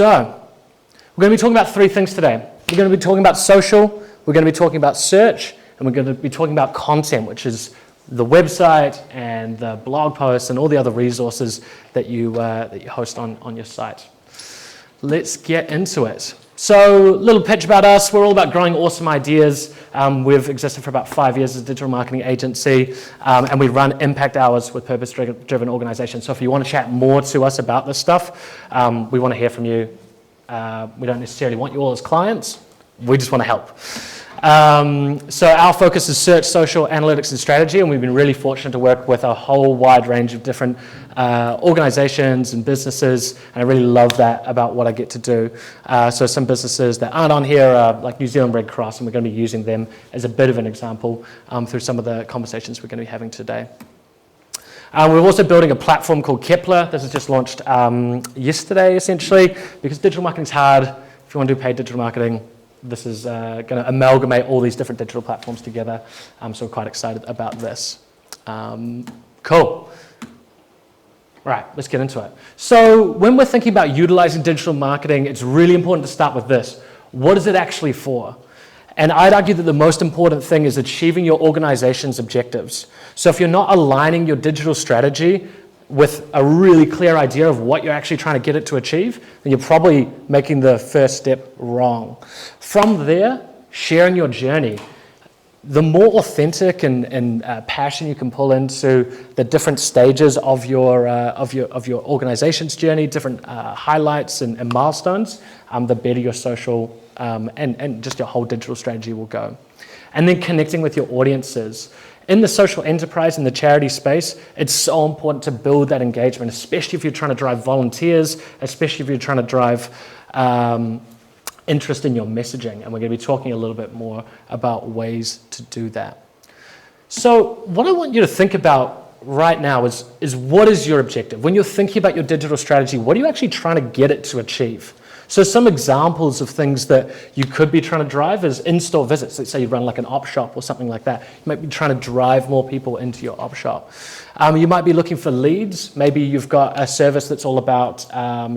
So, we're going to be talking about three things today. We're going to be talking about social, we're going to be talking about search, and we're going to be talking about content, which is the website and the blog posts and all the other resources that you host on your site. Let's get into it. So, little pitch about us. We're all about growing awesome ideas. We've existed for about 5 years as a digital marketing agency, and we run impact hours with purpose-driven organizations. So if you want to chat more to us about this stuff, we want to hear from you. We don't necessarily want you all as clients. We just want to help. So our focus is search, social, analytics, and strategy, and we've been really fortunate to work with a whole wide range of different organizations and businesses, and I really love that about what I get to do. So some businesses that aren't on here are like New Zealand Red Cross, and we're going to be using them as a bit of an example through some of the conversations we're going to be having today. We're also building a platform called Kepler. This was just launched yesterday, essentially, because digital marketing is hard. If you want to do paid digital marketing, this is going to amalgamate all these different digital platforms together. So we're quite excited about this. Cool. Right, let's get into it. So when we're thinking about utilizing digital marketing, it's really important to start with this. What is it actually for? And I'd argue that the most important thing is achieving your organization's objectives. So if you're not aligning your digital strategy with a really clear idea of what you're actually trying to get it to achieve, then you're probably making the first step wrong. From there, sharing your journey. The more authentic and passion you can pull into the different stages of your organization's journey, different highlights and milestones, the better your social and just your whole digital strategy will go. And then connecting with your audiences. In the social enterprise and the charity space, it's so important to build that engagement, especially if you're trying to drive volunteers, especially if you're trying to drive interest in your messaging. And we're going to be talking a little bit more about ways to do that. So what I want you to think about right now is what is your objective? When you're thinking about your digital strategy, what are you actually trying to get it to achieve? So some examples of things that you could be trying to drive is in-store visits. Let's say you run like an op shop or something like that. You might be trying to drive more people into your op shop. You might be looking for leads. Maybe you've got a service that's all about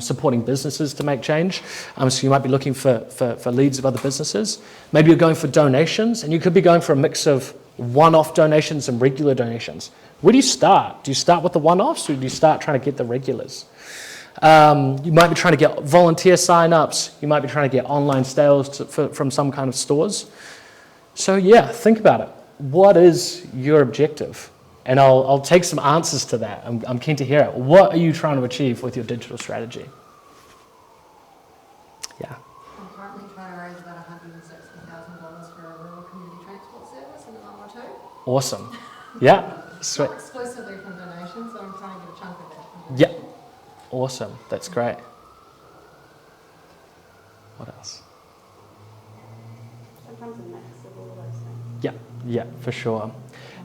supporting businesses to make change. So you might be looking for leads of other businesses. Maybe you're going for donations, and you could be going for a mix of one-off donations and regular donations. Where do you start? Do you start with the one-offs, or do you start trying to get the regulars? You might be trying to get volunteer sign-ups. You might be trying to get online sales from some kind of stores. So yeah, think about it. What is your objective? And I'll take some answers to that. I'm keen to hear it. What are you trying to achieve with your digital strategy? Yeah. I'm currently trying to raise about $160,000 for a rural community transport service in Aro Digital. Awesome. Yeah. Sweet. Not exclusively from donations, so I'm trying to get a chunk of that. Yeah. Awesome. That's great. What else? Sometimes a mix of all of those things. Yeah, for sure.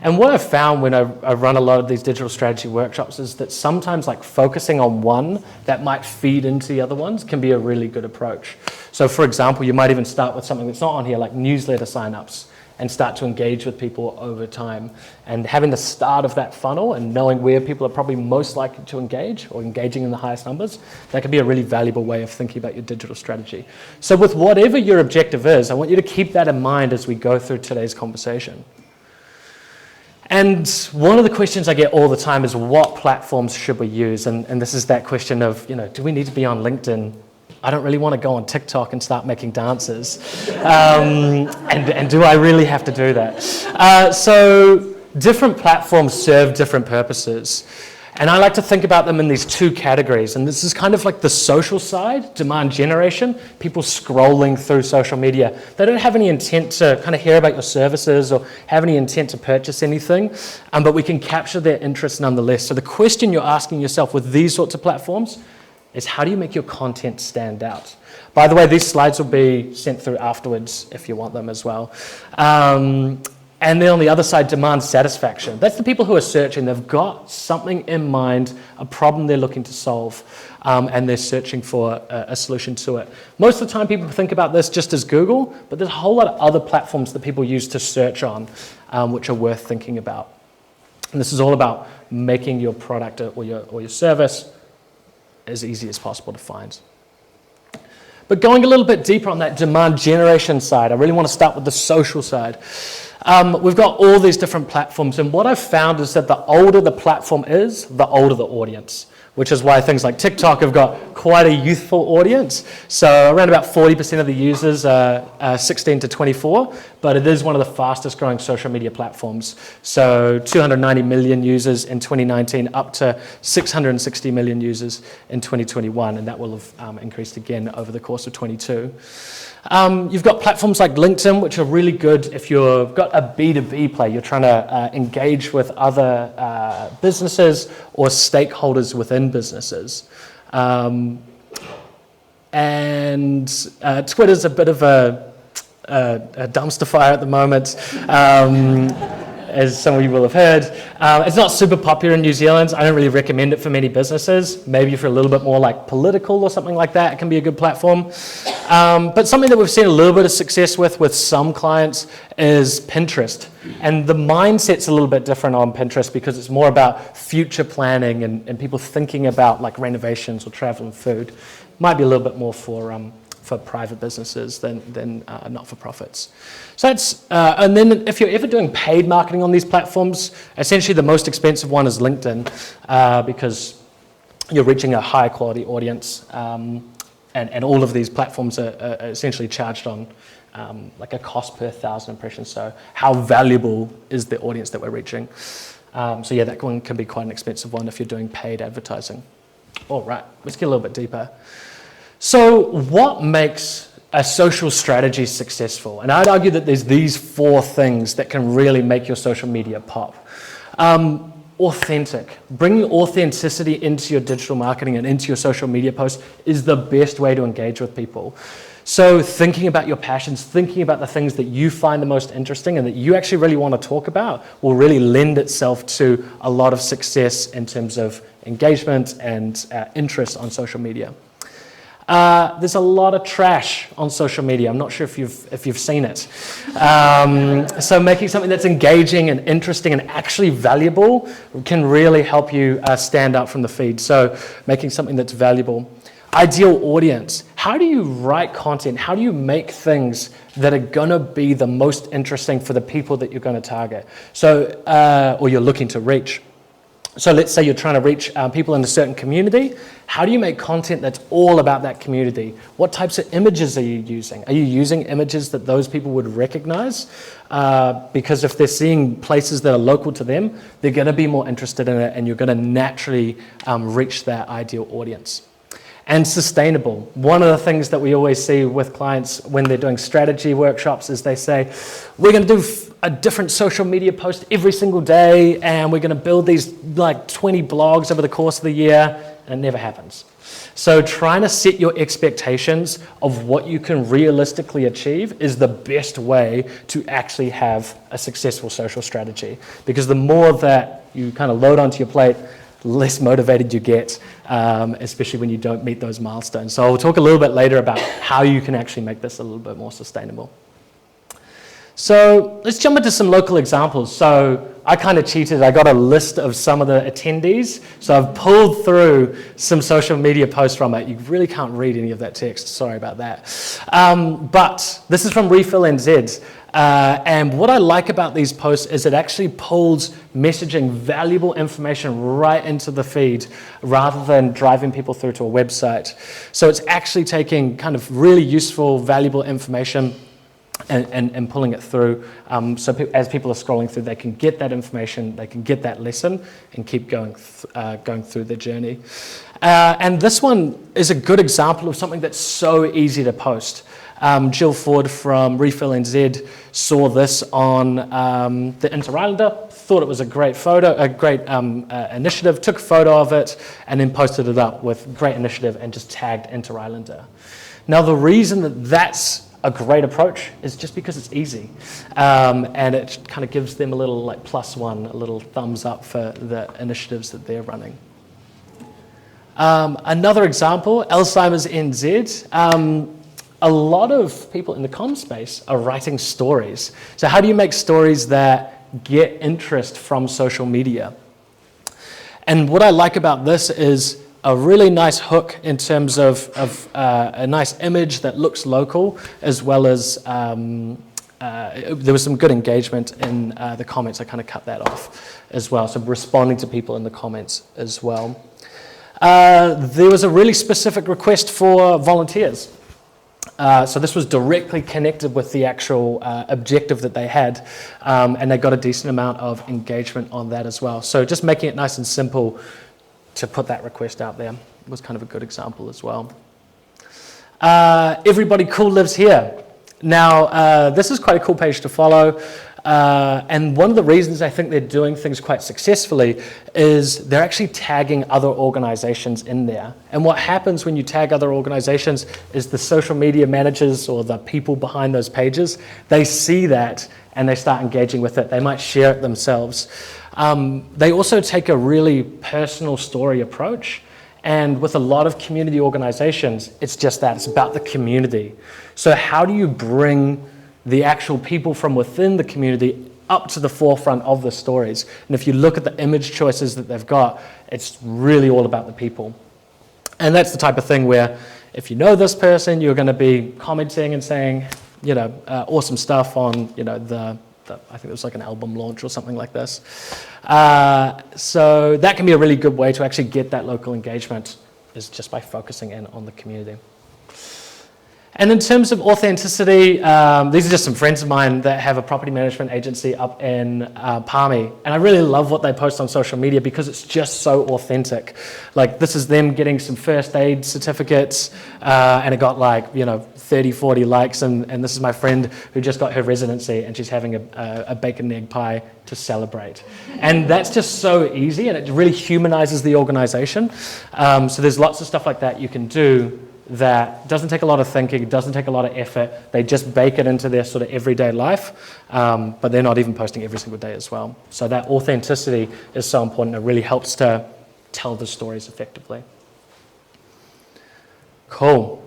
And what I've found when I run a lot of these digital strategy workshops is that sometimes like focusing on one that might feed into the other ones can be a really good approach. So for example, you might even start with something that's not on here, like newsletter signups, and start to engage with people over time. And having the start of that funnel and knowing where people are probably most likely to engage or engaging in the highest numbers, that can be a really valuable way of thinking about your digital strategy. So with whatever your objective is, I want you to keep that in mind as we go through today's conversation. And one of the questions I get all the time is what platforms should we use? And this is that question of, do we need to be on LinkedIn? I don't really want to go on TikTok and start making dances. And do I really have to do that? So different platforms serve different purposes. And I like to think about them in these two categories. And this is kind of like the social side, demand generation, people scrolling through social media. They don't have any intent to kind of hear about your services or have any intent to purchase anything, but we can capture their interest nonetheless. So the question you're asking yourself with these sorts of platforms is how do you make your content stand out? By the way, these slides will be sent through afterwards if you want them as well. And then on the other side, demand satisfaction. That's the people who are searching. They've got something in mind, a problem they're looking to solve, and they're searching for a solution to it. Most of the time, people think about this just as Google, but there's a whole lot of other platforms that people use to search on, which are worth thinking about. And this is all about making your product or your service as easy as possible to find. But going a little bit deeper on that demand generation side, I really want to start with the social side. We've got all these different platforms, and what I've found is that the older the platform is, the older the audience, which is why things like TikTok have got quite a youthful audience. So around about 40% of the users are 16 to 24, but it is one of the fastest growing social media platforms. So 290 million users in 2019, up to 660 million users in 2021, and that will have increased again over the course of 22. You've got platforms like LinkedIn, which are really good if you've got a B2B play. You're trying to engage with other businesses or stakeholders within businesses. And Twitter's a bit of a dumpster fire at the moment. As some of you will have heard. It's not super popular in New Zealand. I don't really recommend it for many businesses. Maybe if you're a little bit more like political or something like that, it can be a good platform. But something that we've seen a little bit of success with some clients is Pinterest. And the mindset's a little bit different on Pinterest because it's more about future planning and people thinking about like renovations or travel and food. Might be a little bit more for private businesses than not-for-profits. So that's, and then if you're ever doing paid marketing on these platforms, essentially the most expensive one is LinkedIn because you're reaching a high quality audience and all of these platforms are essentially charged on like a cost per 1,000 impressions. So how valuable is the audience that we're reaching? So yeah, that one can be quite an expensive one if you're doing paid advertising. All right, let's get a little bit deeper. So what makes a social strategy successful? And I'd argue that there's these 4 things that can really make your social media pop. Authentic. Bringing authenticity into your digital marketing and into your social media posts is the best way to engage with people. So thinking about your passions, thinking about the things that you find the most interesting and that you actually really want to talk about will really lend itself to a lot of success in terms of engagement and interest on social media. There's a lot of trash on social media. I'm not sure if you've seen it. So making something that's engaging and interesting and actually valuable can really help you stand out from the feed. So making something that's valuable. Ideal audience. How do you write content? How do you make things that are going to be the most interesting for the people that you're going to target? So, or you're looking to reach. So let's say you're trying to reach people in a certain community. How do you make content that's all about that community? What types of images are you using? Are you using images that those people would recognize? Because if they're seeing places that are local to them, they're going to be more interested in it and you're going to naturally reach that ideal audience. And sustainable. One of the things that we always see with clients when they're doing strategy workshops is they say, we're going to do a different social media post every single day and we're going to build these like 20 blogs over the course of the year, and it never happens. So trying to set your expectations of what you can realistically achieve is the best way to actually have a successful social strategy. Because the more that you kind of load onto your plate, less motivated you get, especially when you don't meet those milestones. So I'll talk a little bit later about how you can actually make this a little bit more sustainable. So let's jump into some local examples. So I kind of cheated. I got a list of some of the attendees. So I've pulled through some social media posts from it. You really can't read any of that text. Sorry about that. But this is from Refill NZ. And what I like about these posts is it actually pulls messaging, valuable information right into the feed rather than driving people through to a website. So it's actually taking kind of really useful, valuable information and pulling it through. So as people are scrolling through, they can get that information, they can get that lesson and keep going through their journey. And this one is a good example of something that's so easy to post. Jill Ford from Refill NZ saw this on the Inter-Islander, thought it was a great photo, a great initiative, took a photo of it, and then posted it up with great initiative and just tagged Inter-Islander. Now the reason that that's a great approach is just because it's easy, and it kind of gives them a little like +1, a little thumbs up for the initiatives that they're running. Another example, Alzheimer's NZ. A lot of people in the comm space are writing stories. So how do you make stories that get interest from social media? And what I like about this is a really nice hook in terms of a nice image that looks local, as well as there was some good engagement in the comments. I kind of cut that off as well, so responding to people in the comments as well. There was a really specific request for volunteers. So this was directly connected with the actual objective that they had, and they got a decent amount of engagement on that as well. So just making it nice and simple to put that request out there was kind of a good example as well. Everybody cool lives here. Now, this is quite a cool page to follow. And one of the reasons I think they're doing things quite successfully is they're actually tagging other organizations in there. And what happens when you tag other organizations is the social media managers or the people behind those pages, they see that and they start engaging with it. They might share it themselves. They also take a really personal story approach. And with a lot of community organizations, it's just that. It's about the community. So how do you bring the actual people from within the community up to the forefront of the stories? And if you look at the image choices that they've got, it's really all about the people. And that's the type of thing where if you know this person, you're going to be commenting and saying, awesome stuff on, I think it was like an album launch or something like this. So that can be a really good way to actually get that local engagement, is just by focusing in on the community. And in terms of authenticity, these are just some friends of mine that have a property management agency up in Palmy. And I really love what they post on social media because it's just so authentic. Like, this is them getting some first aid certificates, and it got 30, 40 likes. And this is my friend who just got her residency, and she's having a bacon and egg pie to celebrate. And that's just so easy, and it really humanizes the organization. So there's lots of stuff like that you can do that doesn't take a lot of thinking, doesn't take a lot of effort. They just bake it into their sort of everyday life, but they're not even posting every single day as well. So that authenticity is so important. It really helps to tell the stories effectively. Cool.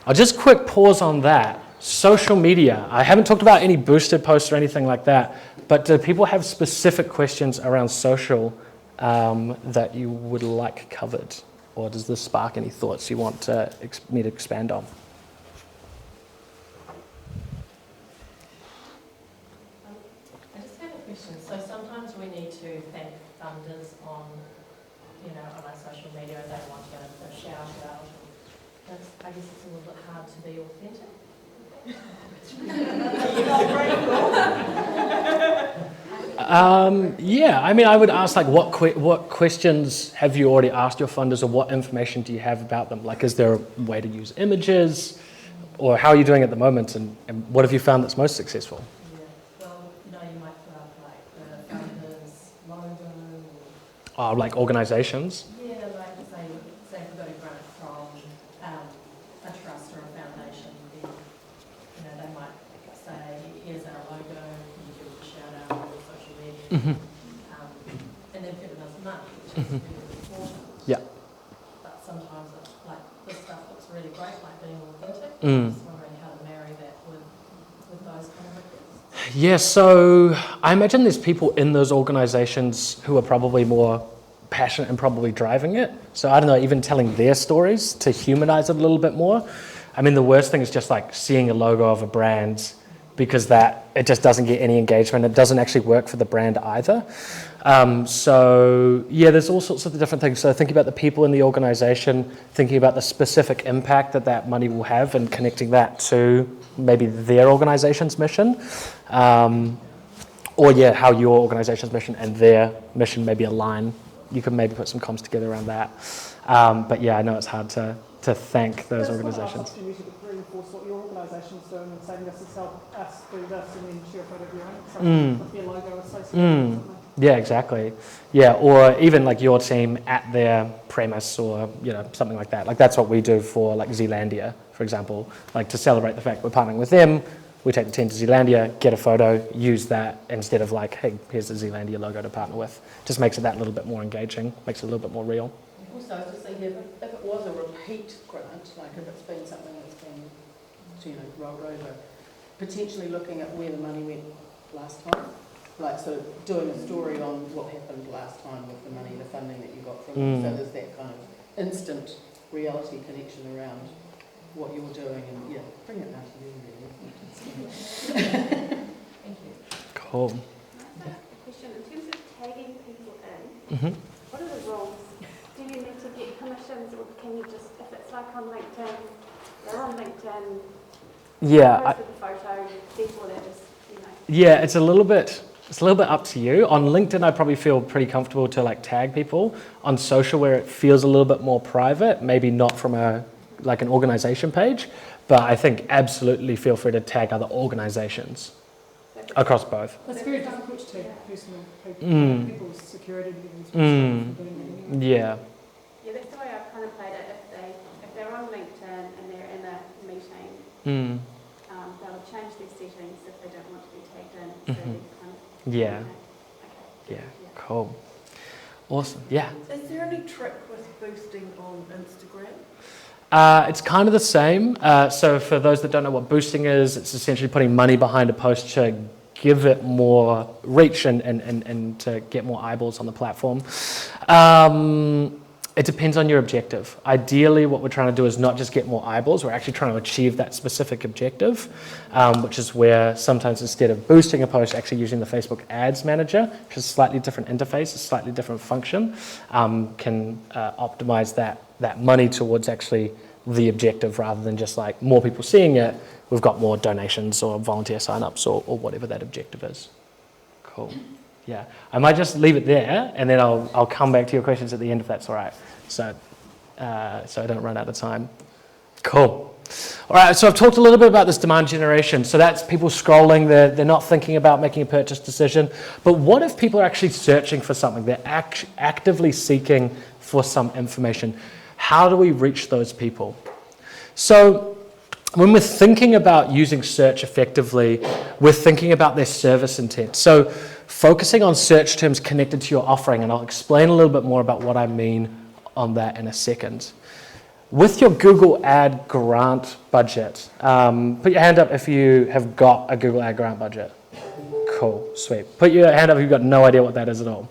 I'll just quick pause on that. Social media. I haven't talked about any boosted posts or anything like that, but do people have specific questions around social that you would like covered? Or does this spark any thoughts you want me to expand on? I just have a question. So sometimes we need to thank funders on our social media, and they want to shout out. I guess it's a little bit hard to be authentic. Yeah, I mean, I would ask, what questions have you already asked your funders, or what information do you have about them? Like, is there a way to use images, or how are you doing at the moment, and what have you found that's most successful? Yeah, well, you might put up the funders' logo. Oh, like organizations? Yeah, say if we've got a grant from a trust or a foundation, then they might say, here's our logo, can you give us a shout out on social media? Mm-hmm. And they've given us money, which is really important. Yeah. But sometimes this stuff looks really great, like being authentic. Mm. I'm just wondering how to marry that with those kind of requests. Yeah, so I imagine there's people in those organizations who are probably more passionate and probably driving it. So I don't know, even telling their stories to humanize it a little bit more. I mean, the worst thing is just seeing a logo of a brand, because it just doesn't get any engagement. It doesn't actually work for the brand either. So yeah, there's all sorts of different things. So thinking about the people in the organization, thinking about the specific impact that money will have, and connecting that to maybe their organization's mission. Or yeah, how your organization's mission and their mission maybe align. You can maybe put some comms together around that. But yeah, I know it's hard to thank those organizations. To reinforce what your organisation's doing and saying this has helped us do this, and then share a photo of your own, something with your logo associated with something. Yeah, exactly. Yeah, or even your team at their premise, or something like that. That's what we do for Zealandia, for example. To celebrate the fact we're partnering with them, we take the team to Zealandia, get a photo, use that instead of hey, here's the Zealandia logo to partner with. Just makes it that little bit more engaging, makes it a little bit more real. Also, I was just thinking, if it was a repeat grant, if it's been something that's been, rolled over, potentially looking at where the money went last time, sort of doing a story on what happened last time with the money, the funding that you got from them. So there's that kind of instant reality connection around what you're doing, and yeah, bring it down to you really. Thank you. Cool. Can I ask a question? In terms of tagging people in, Hmm. what are the rules? Do you need to get permissions, or can you just, if it's like on LinkedIn, they're on LinkedIn, Yeah, posted the photo, therefore they're just, yeah, it's a little bit up to you. On LinkedIn, I probably feel pretty comfortable to like tag people. On social, where it feels a little bit more private, maybe not from an organization page, but I think absolutely feel free to tag other organizations across both. It's very difficult to take personal people's security levels. Yeah. yeah, that's the way I've kind of played it. If they're on LinkedIn and they're in a meeting, they'll change their settings if they don't want to be tagged in. So they kind of, Yeah. okay. Yeah. Cool. Awesome. Yeah. Is there any trick with boosting on Instagram? It's kind of the same. So for those that don't know what boosting is, it's essentially putting money behind a post to give it more reach and to get more eyeballs on the platform. It depends on your objective. Ideally, what we're trying to do is not just get more eyeballs, we're actually trying to achieve that specific objective, which is where sometimes instead of boosting a post, actually using the Facebook Ads Manager, which is a slightly different interface, a slightly different function, can optimize that money towards actually the objective rather than just like more people seeing it, we've got more donations or volunteer signups or whatever that objective is. Cool. Yeah, I might just leave it there, and then I'll come back to your questions at the end if that's all right. So I don't run out of time. Cool. All right, so I've talked a little bit about this demand generation. So that's people scrolling, they're not thinking about making a purchase decision. But what if people are actually searching for something? They're actively seeking for some information. How do we reach those people? So when we're thinking about using search effectively, we're thinking about their service intent. So focusing on search terms connected to your offering, and I'll explain a little bit more about what I mean on that in a second. With your Google Ad grant budget, put your hand up if you have got a Google Ad grant budget. Cool, sweet. Put your hand up if you've got no idea what that is at all.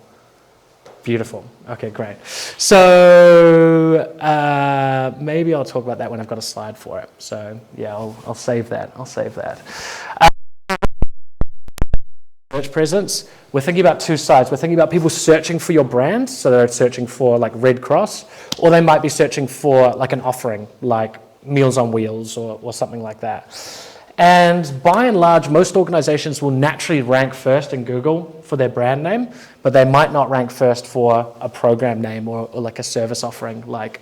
Beautiful. Okay, great. So maybe I'll talk about that when I've got a slide for it. So yeah, I'll save that. Search presence. We're thinking about two sides. We're thinking about people searching for your brand, so they're searching for like Red Cross, or they might be searching for like an offering, like Meals on Wheels or something like that. And by and large, most organizations will naturally rank first in Google for their brand name, but they might not rank first for a program name or like a service offering like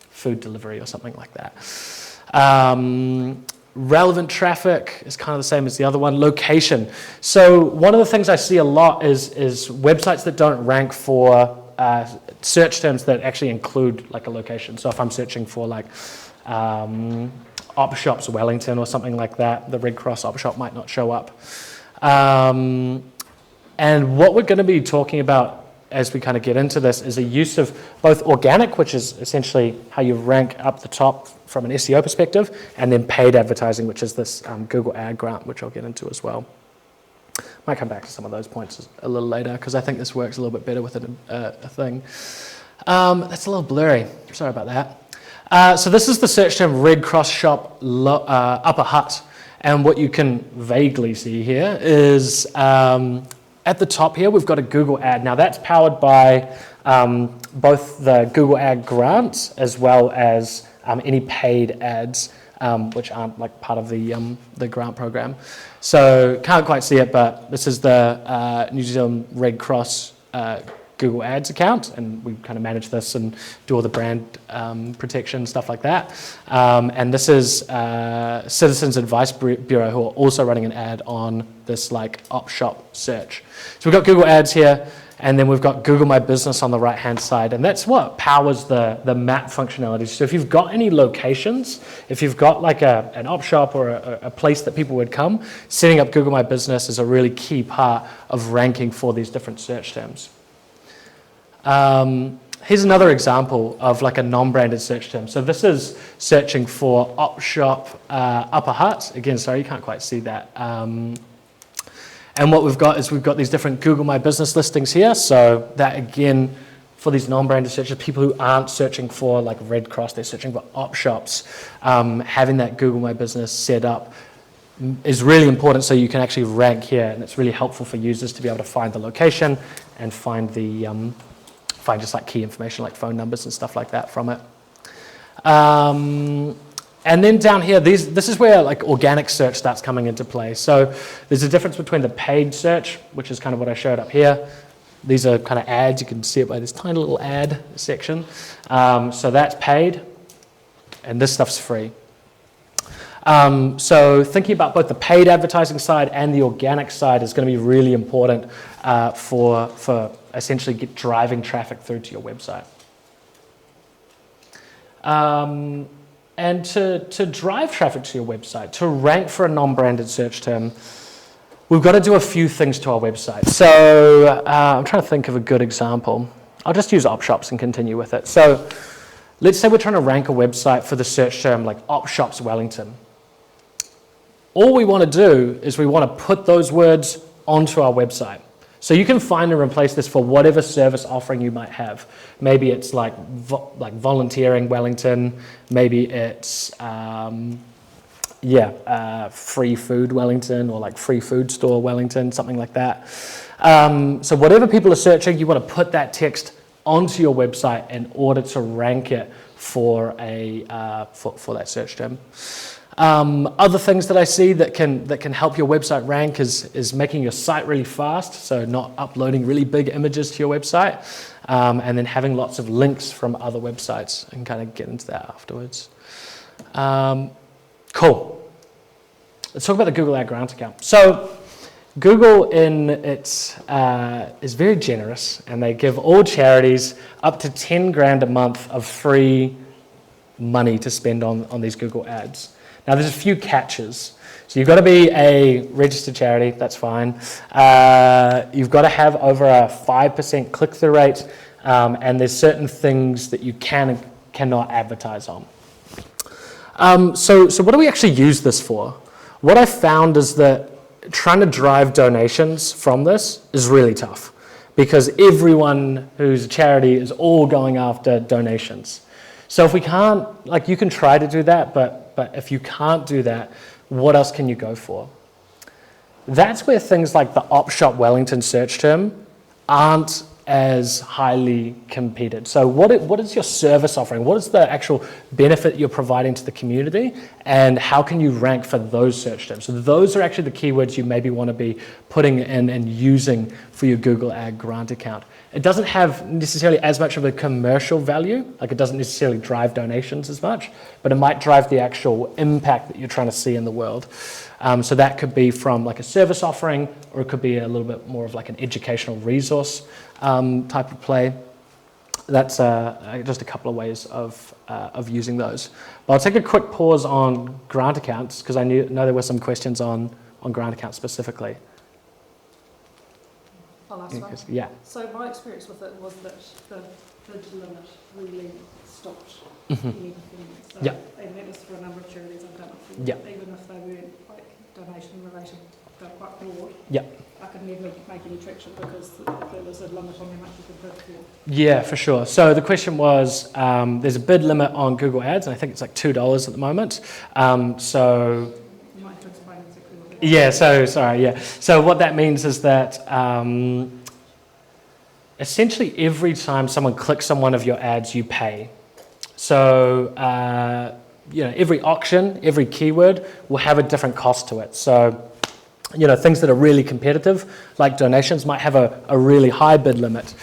food delivery or something like that. Relevant traffic is kind of the same as the other one. Location. So one of the things I see a lot is websites that don't rank for search terms that actually include like a location. So if I'm searching for like Op Shops Wellington or something like that, the Red Cross Op Shop might not show up. And what we're going to be talking about as we kind of get into this is a use of both organic, which is essentially how you rank up the top from an SEO perspective, and then paid advertising, which is this Google Ad grant, which I'll get into as well. Might come back to some of those points a little later because I think this works a little bit better with a thing. That's a little blurry. Sorry about that. So this is the search term Red Cross Shop Upper Hutt. And what you can vaguely see here is at the top here, we've got a Google ad. Now that's powered by both the Google Ad grants as well as any paid ads, which aren't like part of the grant program. So can't quite see it, but this is the New Zealand Red Cross Google Ads account, and we kind of manage this and do all the brand protection, stuff like that. And this is Citizens Advice Bureau, who are also running an ad on this like op shop search. So we've got Google Ads here, and then we've got Google My Business on the right-hand side, and that's what powers the map functionality. So if you've got any locations, if you've got like an op shop or a place that people would come, setting up Google My Business is a really key part of ranking for these different search terms. Here's another example of like a non-branded search term. So this is searching for op shop Upper Hutt. Again, sorry, you can't quite see that. And what we've got is we've got these different Google My Business listings here. So that again for these non-branded searches, people who aren't searching for like Red Cross, they're searching for op shops, having that Google My Business set up is really important so you can actually rank here, and it's really helpful for users to be able to find the location and find the find just like key information like phone numbers and stuff like that from it. And then down here, this is where like organic search starts coming into play. So there's a difference between the paid search, which is kind of what I showed up here. These are kind of ads. You can see it by this tiny little ad section. So that's paid, and this stuff's free. So thinking about both the paid advertising side and the organic side is going to be really important for essentially driving traffic through to your website. And to drive traffic to your website, to rank for a non-branded search term, we've got to do a few things to our website. So I'm trying to think of a good example. I'll just use op shops and continue with it. So let's say we're trying to rank a website for the search term like op shops Wellington. All we want to do is we want to put those words onto our website. So you can find and replace this for whatever service offering you might have. Maybe it's like volunteering Wellington. Maybe it's free food Wellington, or like free food store Wellington, something like that. So whatever people are searching, you want to put that text onto your website in order to rank it for for that search term. Other things that I see that can help your website rank is making your site really fast, so not uploading really big images to your website, and then having lots of links from other websites, and kind of get into that afterwards. Cool. Let's talk about the Google Ad Grant account. So Google is very generous, and they give all charities up to 10 grand a month of free money to spend on these Google ads. Now, there's a few catches. So you've got to be a registered charity, that's fine. You've got to have over a 5% click-through rate, and there's certain things that you can and cannot advertise on. So what do we actually use this for? What I found is that trying to drive donations from this is really tough, because everyone who's a charity is all going after donations. So if we can't, like, you can try to do that, but if you can't do that, what else can you go for? That's where things like the op shop Wellington search term aren't as highly competed. So what is your service offering? What is the actual benefit you're providing to the community, and how can you rank for those search terms? So those are actually the keywords you maybe want to be putting in and using for your Google Ad Grant account. It doesn't have necessarily as much of a commercial value, like it doesn't necessarily drive donations as much, but it might drive the actual impact that you're trying to see in the world. So that could be from like a service offering, or it could be a little bit more of like an educational resource type of play. That's just a couple of ways of using those. But I'll take a quick pause on grant accounts, because I know there were some questions on grant accounts specifically. Oh, last one. Yeah. So my experience with it was that the bid limit really stopped Mm-hmm. anything. So, Yeah. and that was for a number of charities I've done it for. Yeah. Even if they weren't like donation related, they're quite broad. Yeah. I could never make any traction because there was a limit on how much you could bid for. Yeah, for sure. So the question was, there's a bid limit on Google Ads, and I think it's like $2 at the moment. So You might have to explain exactly what that is. yeah, so sorry, yeah. So what that means is that essentially every time someone clicks on one of your ads, you pay. So every auction, every keyword will have a different cost to it. So things that are really competitive, like donations, might have a really high bid limit.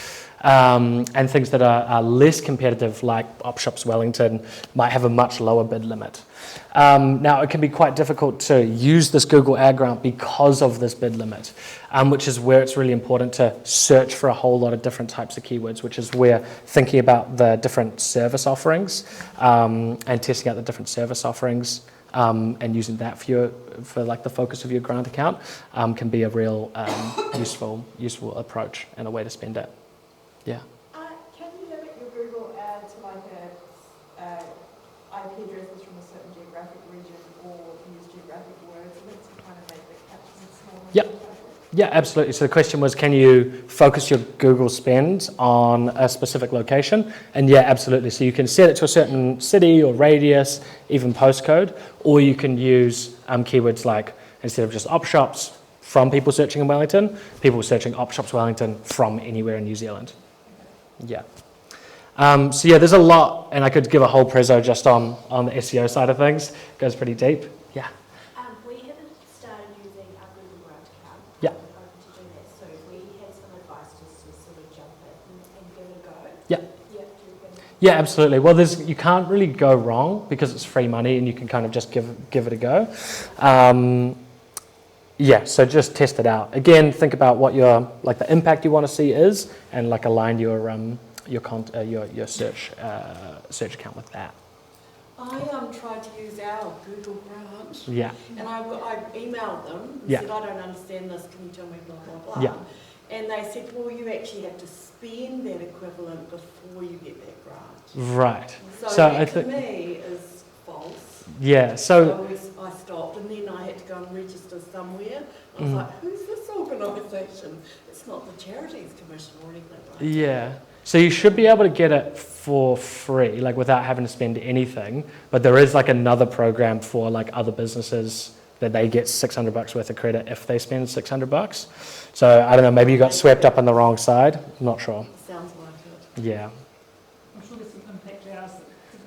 And things that are less competitive, like Op Shops Wellington, might have a much lower bid limit. Now, it can be quite difficult to use this Google Ad Grant because of this bid limit, which is where it's really important to search for a whole lot of different types of keywords, which is where thinking about the different service offerings and testing out the different service offerings and using that for like the focus of your grant account can be a real useful approach and a way to spend it. Yeah. Can you limit your Google ad to like IP addresses from a certain geographic region, or use geographic words to kind of make the captions smaller? Yep. Yeah, absolutely. So the question was, can you focus your Google spend on a specific location? And yeah, absolutely. So you can set it to a certain city or radius, even postcode, or you can use keywords like, instead of just op shops from people searching in Wellington, people searching op shops Wellington from anywhere in New Zealand. Yeah. So yeah, there's a lot, and I could give a whole prezzo just on the SEO side of things. It goes pretty deep. Yeah. We haven't started using our Google Grant account. Yeah. We're open to do that, so if we had some advice just to sort of jump it and give it a go. Yeah. Yeah, do you reckon? Yeah, absolutely. Well, you can't really go wrong because it's free money and you can kind of just give it a go. Yeah, so just test it out. Again, think about what the impact you want to see is, and like align your search account with that. I tried to use our Google Grant. Yeah. And I emailed them and Yeah. said, I don't understand this, can you tell me blah, blah, blah. Yeah. And they said, well, you actually have to spend that equivalent before you get that grant. Right. So I that to think, me is false. yeah. So I stopped, and then I had to go and register somewhere. I was like, who's this organisation? It's not the Charities Commission or anything like that. yeah. So you should be able to get it for free, like without having to spend anything. But there is like another program for like other businesses that they get $600 worth of credit if they spend $600. So I don't know, maybe you got swept up on the wrong side. I'm not sure. Sounds like it. Yeah. I'm sure there's some impact hours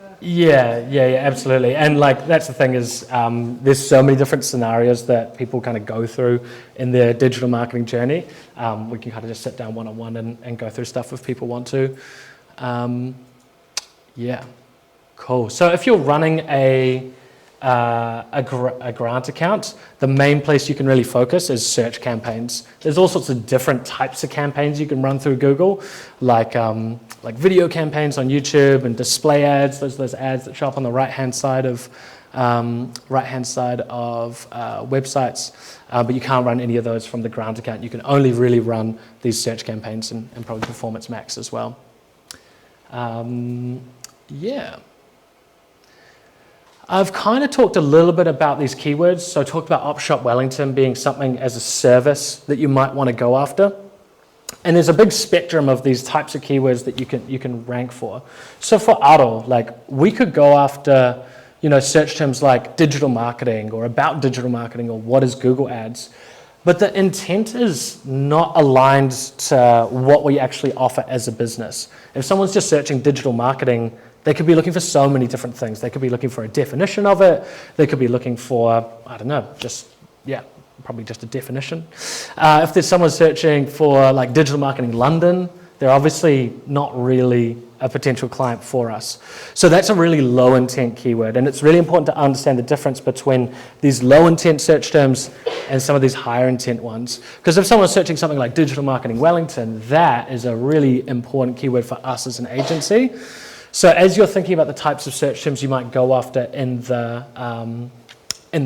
that Yeah, absolutely. And like that's the thing is, there's so many different scenarios that people kind of go through in their digital marketing journey. We can kind of just sit down one-on-one and go through stuff if people want to. Yeah, cool. So if you're running a grant account, the main place you can really focus is search campaigns. There's all sorts of different types of campaigns you can run through Google, like video campaigns on YouTube and display ads. Those ads that show up on the right-hand side of websites, but you can't run any of those from the grant account. You can only really run these search campaigns and probably Performance Max as well. Yeah. I've kind of talked a little bit about these keywords. So I talked about Op Shop Wellington being something as a service that you might want to go after. And there's a big spectrum of these types of keywords that you can rank for. So for Aro, like we could go after, search terms like digital marketing or about digital marketing or what is Google Ads. But the intent is not aligned to what we actually offer as a business. If someone's just searching digital marketing, they could be looking for so many different things. They could be looking for a definition of it. They could be looking for, I don't know, probably just a definition. If there's someone searching for like digital marketing London, they're obviously not really a potential client for us. So that's a really low intent keyword. And it's really important to understand the difference between these low intent search terms and some of these higher intent ones. Because if someone's searching something like digital marketing Wellington, that is a really important keyword for us as an agency. So as you're thinking about the types of search terms you might go after in the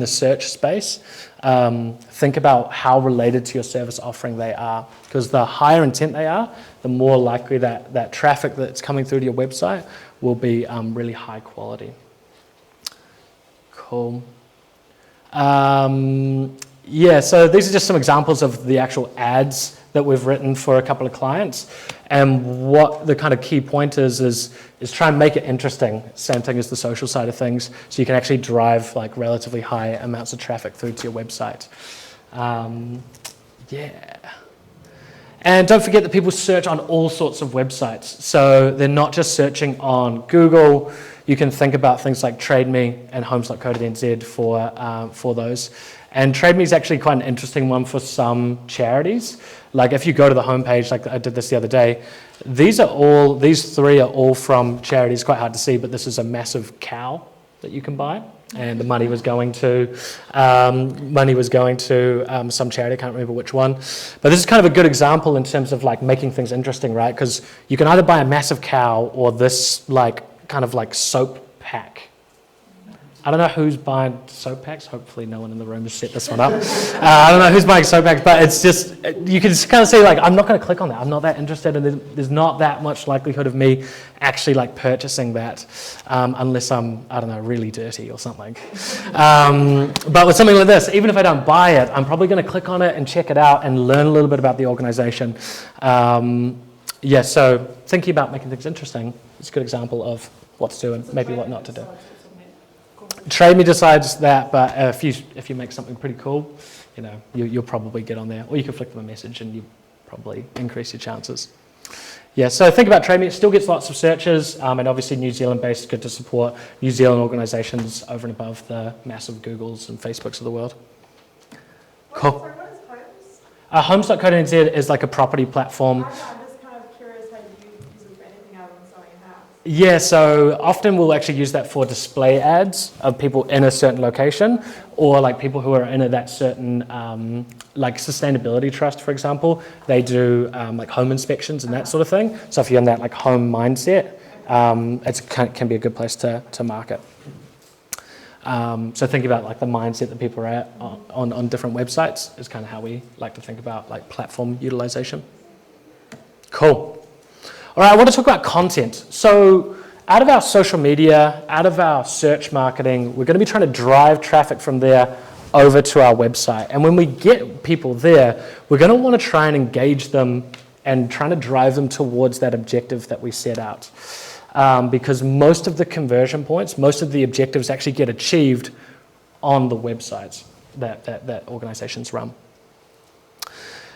search space, think about how related to your service offering they are. Because the higher intent they are, the more likely that traffic that's coming through to your website will be really high quality. Cool. Yeah, so these are just some examples of the actual ads that we've written for a couple of clients. And what the kind of key point is try and make it interesting. Same thing as the social side of things. So you can actually drive like relatively high amounts of traffic through to your website. Yeah. And don't forget that people search on all sorts of websites. So they're not just searching on Google. You can think about things like TradeMe and homes.co.nz for those. And TradeMe is actually quite an interesting one for some charities. Like if you go to the homepage, like I did this the other day, these three are all from charities. Quite hard to see, but this is a massive cow that you can buy, and the money was going to some charity. I can't remember which one, but this is kind of a good example in terms of like making things interesting, right? Because you can either buy a massive cow or this like kind of like soap pack. I don't know who's buying soap packs. Hopefully no one in the room has set this one up. I don't know who's buying soap packs, but it's just, you can just kind of see, like, I'm not going to click on that. I'm not that interested, and there's not that much likelihood of me actually, like, purchasing that unless I'm, I don't know, really dirty or something. But with something like this, even if I don't buy it, I'm probably going to click on it and check it out and learn a little bit about the organization. Yeah, so thinking about making things interesting is a good example of what to do and maybe what not to do. Trade Me decides that, but if you make something pretty cool, you know, you'll probably get on there, or you can flick them a message and you probably increase your chances. Yeah, so think about Trade Me. It still gets lots of searches, and obviously New Zealand-based, good to support New Zealand organisations over and above the massive Googles and Facebooks of the world. Cool. What is Homes? Homes.co.nz is like a property platform. I'm just kind of curious how you use it for anything other than selling a house. Yeah, so often we'll actually use that for display ads of people in a certain location, or like people who are in that certain, like sustainability trust, for example. They do like home inspections and that sort of thing. So if you're in that like home mindset, it can be a good place to market. So think about like the mindset that people are at on different websites is kind of how we like to think about like platform utilization. Cool. All right, I want to talk about content. So out of our social media, out of our search marketing, we're going to be trying to drive traffic from there over to our website. And when we get people there, we're going to want to try and engage them and trying to drive them towards that objective that we set out. Because most of the conversion points, most of the objectives actually get achieved on the websites that organizations run.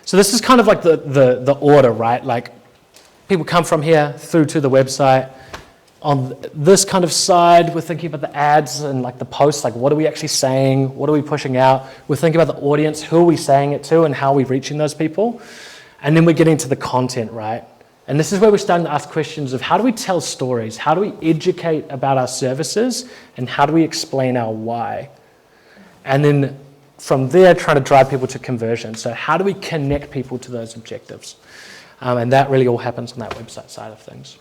So this is kind of like the order, right? Like people come from here through to the website. On this kind of side, we're thinking about the ads and like the posts, like what are we actually saying? What are we pushing out? We're thinking about the audience, who are we saying it to and how are we reaching those people? And then we're getting to the content, right? And this is where we're starting to ask questions of how do we tell stories? How do we educate about our services? And how do we explain our why? And then from there, trying to drive people to conversion. So how do we connect people to those objectives? And that really all happens on that website side of things.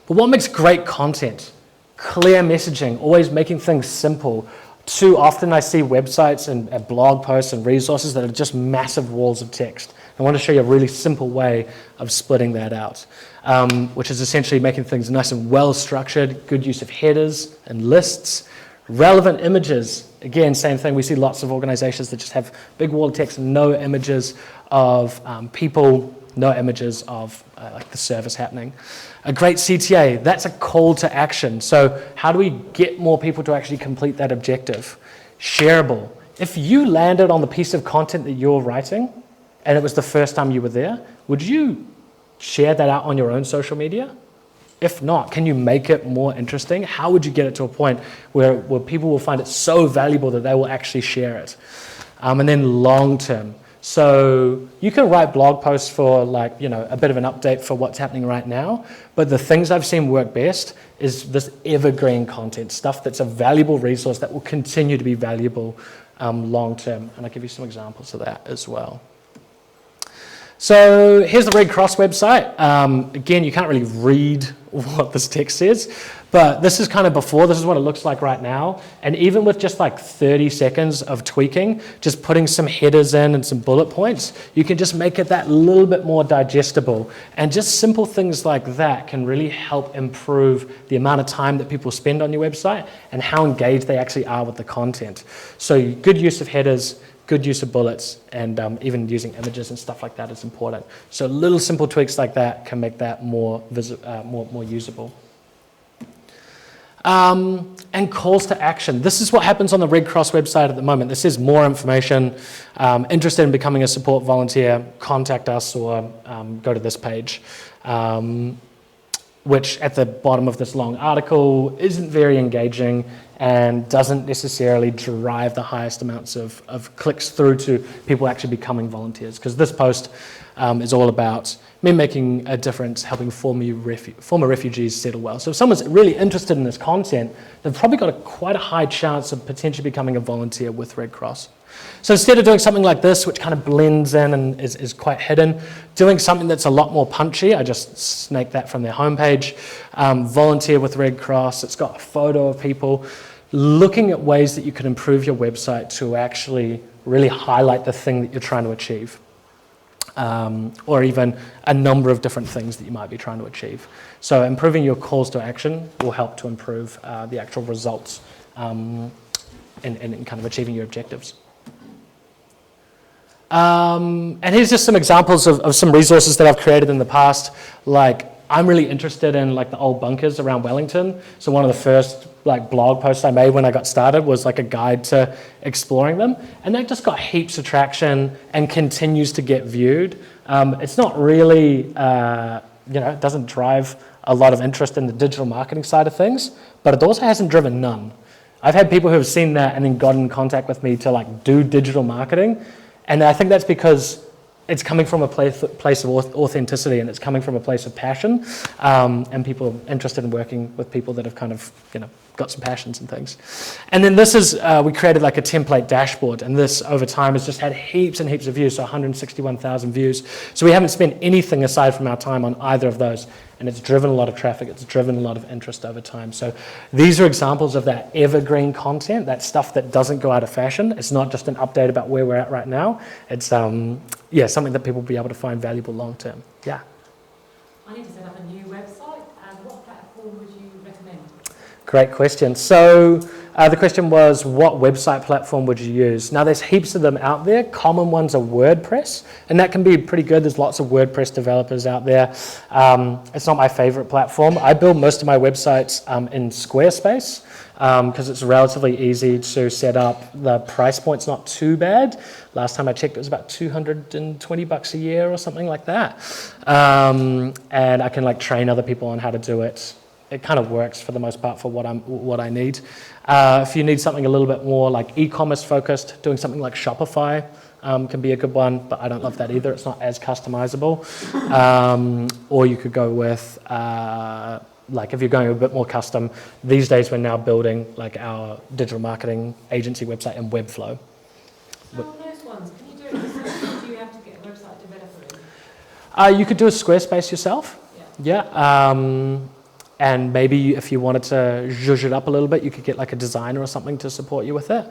But what makes great content? Clear messaging, always making things simple. Too often I see websites and blog posts and resources that are just massive walls of text. I want to show you a really simple way of splitting that out, which is essentially making things nice and well structured, good use of headers and lists, relevant images. Again, same thing, we see lots of organizations that just have big wall of text and no images of people, no images of like the service happening. A great CTA, that's a call to action. So how do we get more people to actually complete that objective? Shareable. If you landed on the piece of content that you're writing and it was the first time you were there, would you share that out on your own social media? If not, can you make it more interesting? How would you get it to a point where people will find it so valuable that they will actually share it? And then long term. So you can write blog posts for like, you know, a bit of an update for what's happening right now, but the things I've seen work best is this evergreen content, stuff that's a valuable resource that will continue to be valuable long term. And I'll give you some examples of that as well. So here's the Red Cross website. Again, you can't really read what this text says, but this is kind of before, this is what it looks like right now. And even with just like 30 seconds of tweaking, just putting some headers in and some bullet points, you can just make it that little bit more digestible. And just simple things like that can really help improve the amount of time that people spend on your website and how engaged they actually are with the content. So good use of headers, good use of bullets, and even using images and stuff like that is important. So little simple tweaks like that can make that more usable. And calls to action. This is what happens on the Red Cross website at the moment. This is more information. Interested in becoming a support volunteer, contact us or go to this page. Which at the bottom of this long article isn't very engaging and doesn't necessarily drive the highest amounts of clicks through to people actually becoming volunteers. Because this post is all about me making a difference, helping former refugees settle well. So if someone's really interested in this content, they've probably got quite a high chance of potentially becoming a volunteer with Red Cross. So instead of doing something like this, which kind of blends in and is quite hidden, doing something that's a lot more punchy, I just snaked that from their homepage, volunteer with Red Cross, it's got a photo of people, looking at ways that you can improve your website to actually really highlight the thing that you're trying to achieve. Or even a number of different things that you might be trying to achieve. So improving your calls to action will help to improve the actual results in kind of achieving your objectives. And here's just some examples of some resources that I've created in the past. Like, I'm really interested in like the old bunkers around Wellington. So one of the first like blog posts I made when I got started was like a guide to exploring them. And that just got heaps of traction and continues to get viewed. It's not really, it doesn't drive a lot of interest in the digital marketing side of things, but it also hasn't driven none. I've had people who have seen that and then got in contact with me to like do digital marketing. And I think that's because it's coming from a place of authenticity, and it's coming from a place of passion, and people are interested in working with people that have kind of, got some passions and things. And then this is, we created like a template dashboard, and this over time has just had heaps and heaps of views, so 161,000 views. So we haven't spent anything aside from our time on either of those, and it's driven a lot of traffic, it's driven a lot of interest over time. So these are examples of that evergreen content, that stuff that doesn't go out of fashion. It's not just an update about where we're at right now. It's something that people will be able to find valuable long term. Yeah. I need to set up a new website, and what platform would you recommend? Great question. So the question was, what website platform would you use? Now, there's heaps of them out there. Common ones are WordPress, and that can be pretty good. There's lots of WordPress developers out there. It's not my favorite platform. I build most of my websites in Squarespace because it's relatively easy to set up. The price point's not too bad. Last time I checked, it was about $220 a year or something like that. And I can like train other people on how to do it. It kind of works for the most part for what I need. If you need something a little bit more like e-commerce focused, doing something like Shopify can be a good one, but I don't love that either. It's not as customizable. Or you could go with, like if you're going a bit more custom, these days we're now building like our digital marketing agency website in Webflow. So on those ones, can you do it yourself, or do you have to get a website developer in? You could do a Squarespace yourself. Yeah. And maybe if you wanted to zhuzh it up a little bit, you could get like a designer or something to support you with it.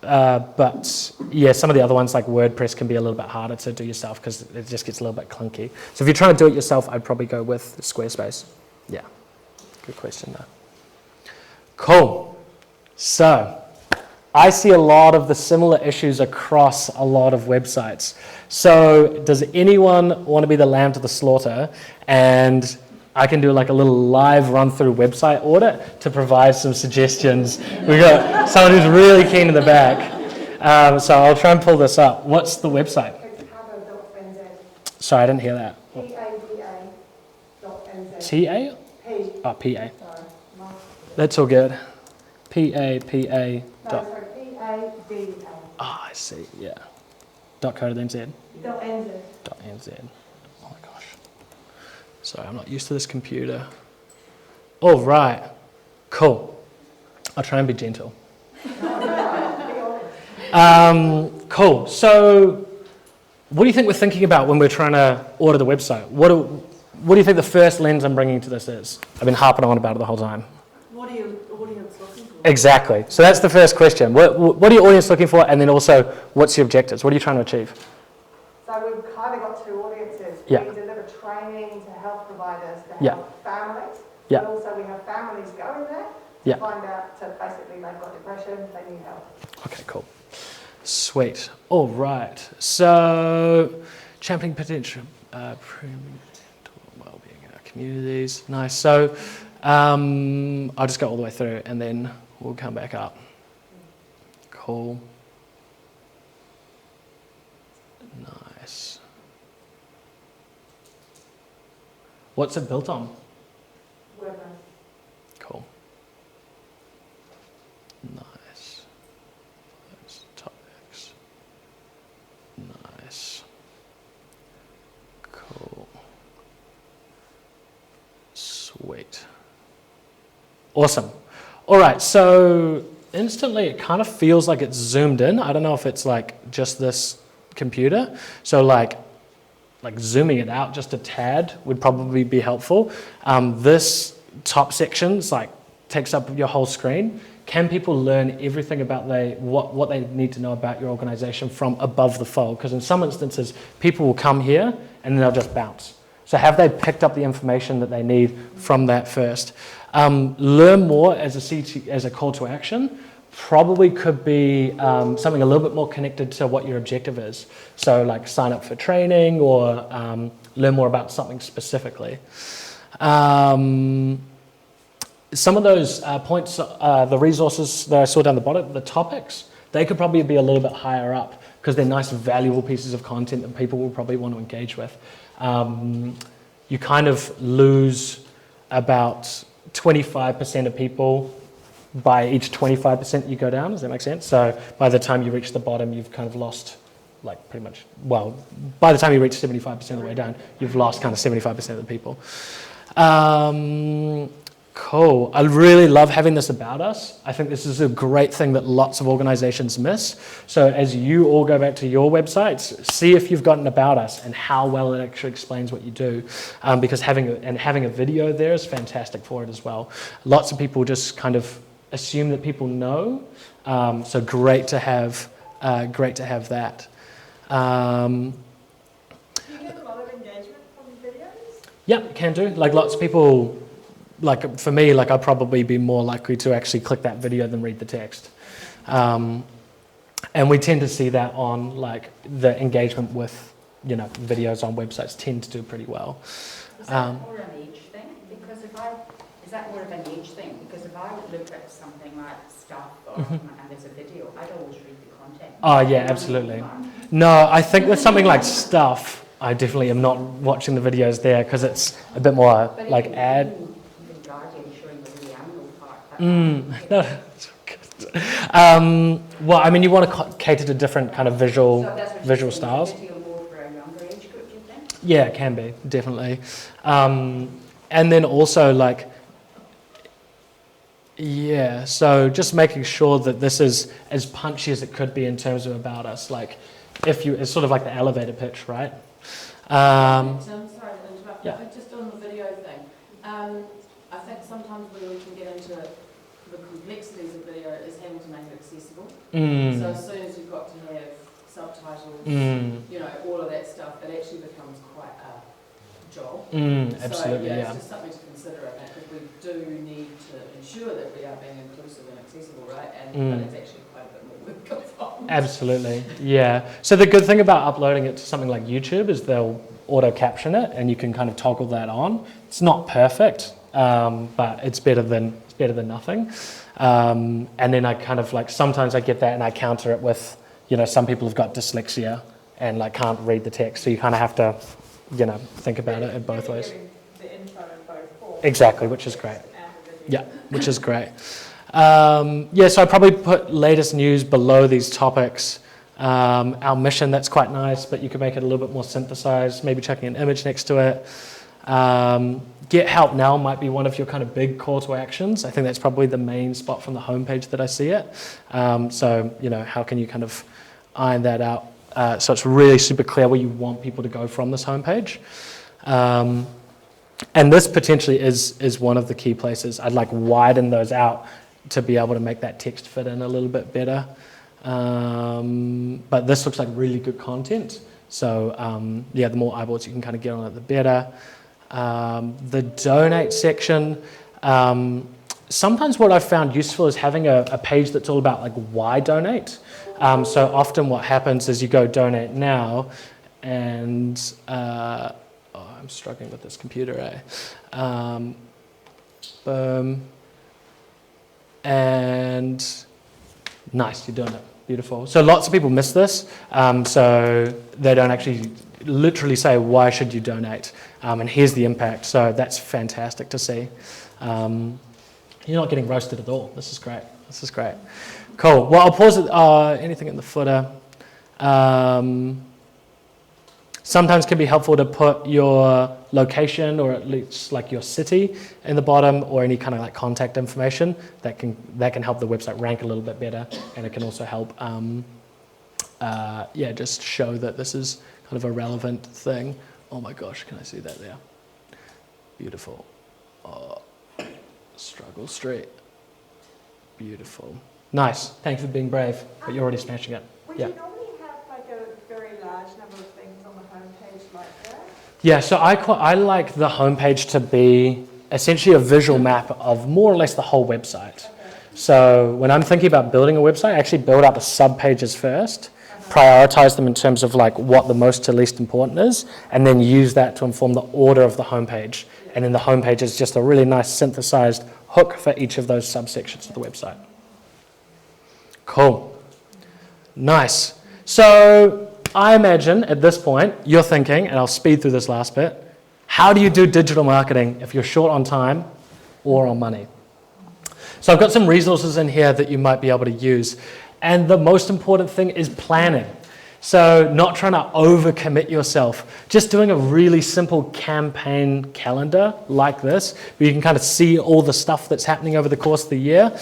But yeah, some of the other ones like WordPress can be a little bit harder to do yourself because it just gets a little bit clunky. So if you're trying to do it yourself, I'd probably go with Squarespace. Yeah, good question though. Cool. So I see a lot of the similar issues across a lot of websites. So does anyone want to be the lamb to the slaughter? And I can do like a little live run-through website audit to provide some suggestions. We've got someone who's really keen in the back. So I'll try and pull this up. What's the website? It's pada.nz. Sorry, I didn't hear that. PADA.nz. T-A? P. Oh, P-A. Sorry. That's all good. P-A-P-A. No, sorry, PADA. I see, yeah. .co.nz. .nz. .nz. Oh my gosh. Sorry, I'm not used to this computer. All right. Cool. I'll try and be gentle. Cool. So what do you think we're thinking about when we're trying to order the website? What do you think the first lens I'm bringing to this is? I've been harping on about it the whole time. What are your audience looking for? Exactly. So that's the first question. What are your audience looking for? And then also, what's your objectives? What are you trying to achieve? So we've kind of got two audiences. Yeah. We deliver training to health providers to help Yeah. families. Yeah. But also we have families going there to Yeah. find out, so basically they've got depression, they need help. Okay, cool. Sweet. All right. So, championing potential, well-being in our communities. Nice. So, I'll just go all the way through and then we'll come back up. Cool. Nice. What's it built on? WordPress. Cool. Nice. Those topics. Nice. Cool. Sweet. Awesome. All right, so instantly it kind of feels like it's zoomed in. I don't know if it's like just this computer. So like zooming it out just a tad would probably be helpful. This top section's like takes up your whole screen, can people learn everything about what they need to know about your organization from above the fold? Because in some instances, people will come here and then they'll just bounce. So have they picked up the information that they need from that first? Learn more as a call to action probably could be something a little bit more connected to what your objective is. So like sign up for training or learn more about something specifically. Some of those points, the resources that I saw down the bottom, the topics, they could probably be a little bit higher up because they're nice, valuable pieces of content that people will probably want to engage with. You kind of lose about 25% of people by each 25% you go down. Does that make sense? So by the time you reach the bottom, you've kind of lost, like pretty much, well, by the time you reach 75% of the way down, you've lost kind of 75% of the people. Cool. I really love having this about us. I think this is a great thing that lots of organizations miss. So as you all go back to your websites, see if you've got an about us and how well it actually explains what you do. Because having a video there is fantastic for it as well. Lots of people just kind of assume that people know. So great to have that. Do you get a lot of engagement from videos? Yeah, can do. Like lots of people. Like for me, like I'd probably be more likely to actually click that video than read the text. And we tend to see that on like the engagement with, videos on websites tend to do pretty well. Is that more an age thing? Because is that more of an age thing? Because if I would look at something like stuff and there's a video, I'd always read the content. Oh yeah, absolutely. No, I think with something like stuff, I definitely am not watching the videos there because it's a bit more But like even ad. Guardian showing the animal part. No, that's good. Well, I mean, you want to cater to different kind of visual styles. Video more for a younger age group, do you think? Yeah, it can be, definitely. And then also like, yeah, so just making sure that this is as punchy as it could be in terms of about us. Like, it's sort of like the elevator pitch, right? Tim, sorry to interrupt, Yeah. but just on the video thing, I think sometimes where we can get into the complexities of video is having to make it accessible. So as soon as you've got to have subtitles, all of that stuff, it actually becomes quite a job. Absolutely, so, yeah. it's just something to consider, I think, because we do need to ensure that we are being inclusive and accessible, right? But it's actually quite a bit more work goes on. Absolutely, yeah. So the good thing about uploading it to something like YouTube is they'll auto caption it, and you can kind of toggle that on. It's not perfect, but it's better than nothing. And then I kind of like sometimes I get that and I counter it with, some people have got dyslexia and like can't read the text, so you kind of have to, think about it in both ways. The info in both forms. Exactly, which is great. Yeah, which is great. So I probably put latest news below these topics. Our mission, that's quite nice, but you could make it a little bit more synthesized, maybe chucking an image next to it. Get help now might be one of your kind of big call to actions. I think that's probably the main spot from the homepage that I see it. So, how can you kind of iron that out so it's really super clear where you want people to go from this homepage. And this potentially is one of the key places. I'd like widen those out to be able to make that text fit in a little bit better. But this looks like really good content. So the more eyeballs you can kind of get on it, the better. The donate section, sometimes what I've found useful is having a page that's all about like why donate. So often what happens is you go donate now and I'm struggling with this computer, boom. And nice, you're doing it. Beautiful. So lots of people miss this. So they don't actually literally say, why should you donate? And here's the impact. So that's fantastic to see. You're not getting roasted at all. This is great. This is great. Cool. Well, I'll pause it. Anything in the footer? Sometimes can be helpful to put your location or at least like your city in the bottom or any kind of like contact information that can help the website rank a little bit better, and it can also help just show that this is kind of a relevant thing. Oh my gosh, can I see that there? Beautiful. Oh, struggle street. Beautiful. Nice. Thanks for being brave, but you're already smashing it. Would Yeah. you normally have like a very large number of things on the homepage like that? Yeah, so I like the homepage to be essentially a visual map of more or less the whole website. So when I'm thinking about building a website, I actually build out the sub-pages first, prioritize them in terms of like what the most to least important is, and then use that to inform the order of the homepage. And then the homepage is just a really nice synthesized hook for each of those subsections of the website. Cool. Nice. So I imagine at this point you're thinking, and I'll speed through this last bit, how do you do digital marketing if you're short on time or on money? So I've got some resources in here that you might be able to use. And the most important thing is planning. So not trying to overcommit yourself, just doing a really simple campaign calendar like this, where you can kind of see all the stuff that's happening over the course of the year,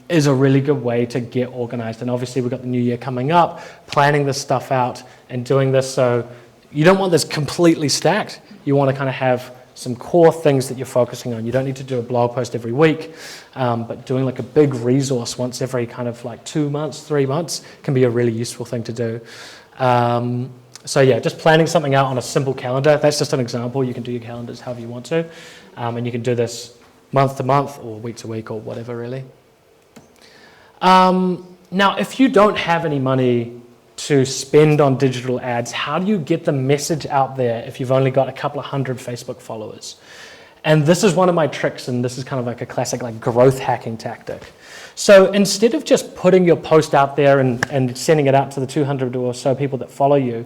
is a really good way to get organized. And obviously we've got the new year coming up, planning this stuff out and doing this. So you don't want this completely stacked. You want to kind of have some core things that you're focusing on. You don't need to do a blog post every week, but doing like a big resource once every kind of like 2 months, 3 months can be a really useful thing to do. So yeah, just planning something out on a simple calendar. That's just an example. You can do your calendars however you want to. And you can do this month to month or week to week or whatever really. Now, if you don't have any money to spend on digital ads, how do you get the message out there if you've only got a couple of hundred Facebook followers? And this is one of my tricks, and this is kind of like a classic like growth hacking tactic. So instead of just putting your post out there and sending it out to the 200 or so people that follow you,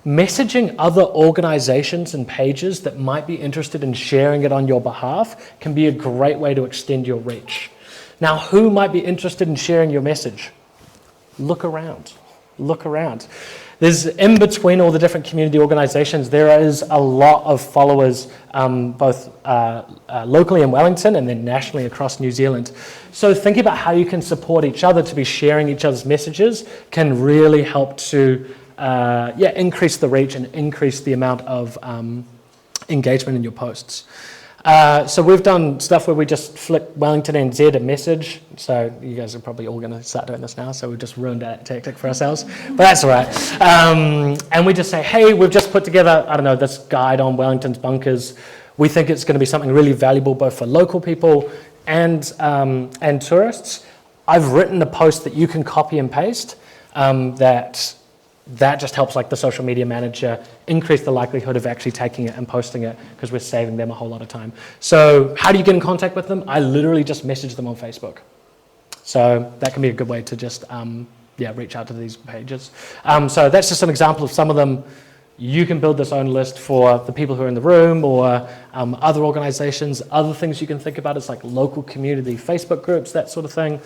messaging other organizations and pages that might be interested in sharing it on your behalf can be a great way to extend your reach. Now, who might be interested in sharing your message? Look around. Look around. There's in between all the different community organizations, there is a lot of followers, both locally in Wellington and then nationally across New Zealand. So thinking about how you can support each other to be sharing each other's messages can really help to increase the reach and increase the amount of engagement in your posts. So we've done stuff where we just flick Wellington NZ a message. So you guys are probably all going to start doing this now. So we've just ruined that tactic for ourselves, but that's all right. And we just say, hey, we've just put together, I don't know, this guide on Wellington's bunkers. We think it's going to be something really valuable both for local people and tourists. I've written a post that you can copy and paste that just helps like the social media manager increase the likelihood of actually taking it and posting it because we're saving them a whole lot of time. So how do you get in contact with them? I literally just message them on Facebook. So that can be a good way to just reach out to these pages. So that's just an example of some of them. You can build this own list for the people who are in the room or other organizations. Other things you can think about is like local community Facebook groups, that sort of thing.